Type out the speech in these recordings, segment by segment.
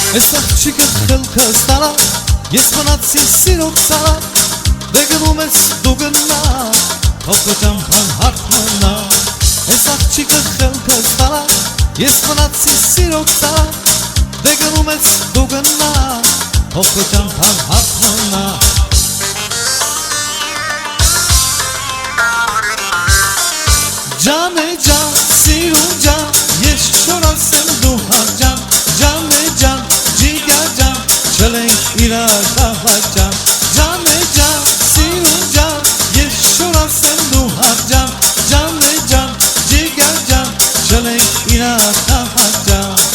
Այս աղջիկը խելքը ստանա, ես մնացի սիրող ծառա, դե գնում ես դու գնա, թող քո ճամփան հարթ մնա։ Այս աղջիկը խելքը ստանա, ես մնացի սիրող ծառա, դե գնում ես դու գնա, թող քո ճամփան հարթ մնա։ Ջան է ջան, սիրուն ջան, ես շոր ասեմ դու հաճան, ջան է ջան, ջիգա ջան, չլենք իրար դավաճան, ջան է ջան, սիրուն ջան, ես շոր ասեմ դու հաճան, ջան է ջան, ջիգա ջան, չլենք իրար դավաճան։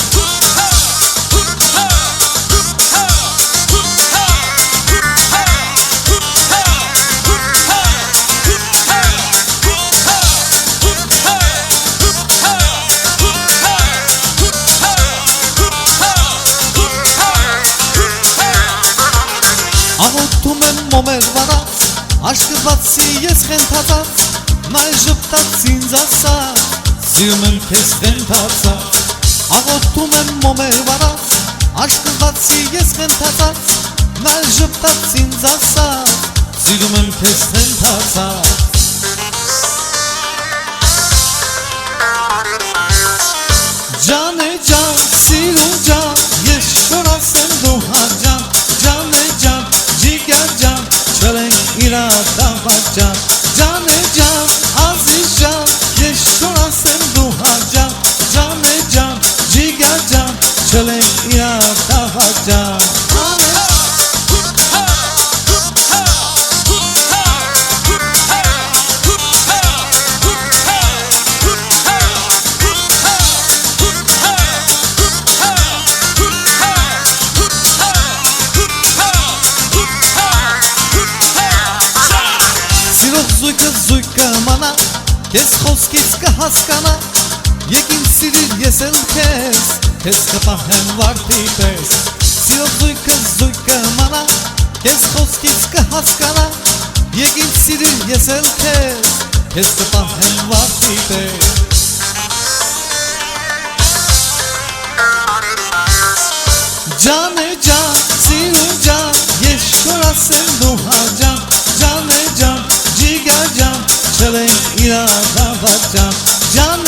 Աղոթում եմ մոմեր վարած, աշկը բացի ես խենթացած, նայ ժպտաց ինձ ասած, սիրում եմ քեզ խենթացած։ Աղոթում եմ մոմեր վարած, աշկը բացի ես խենթացած, նայ ժպտաց ինձ ասած, սիրում եմ քեզ խենթացած։ Ջան է ջան, սիրուն ջան, ես շոր ասեմ դու հաճան, ջան է ջան, ջիգա ջան, չլենք իրար դավաճան, ջան է ջան, ազիզ ջան, ես շոր ասեմ դու հաճան, ջան է ջան, ջիգա ջան, չլենք իրար դավաճան։ Զույգը զույգը մանա, ես խոսքից կհասկանա, եկին սիրիր ես էլ քեզ, քեզ կպահեմ վարդի պես։ Սիրող զույգը զույգը մանա, ես խոսքից կհասկանա, եկին սիրիր ես էլ քեզ, քեզ կպահեմ վարդի պես։ Ջան է ջան, սիրուն ջան, ես շոր ասեմ դու հաճան, ջան է ջան, ջիգա ջան, չլենք իրար դավաճան, ջան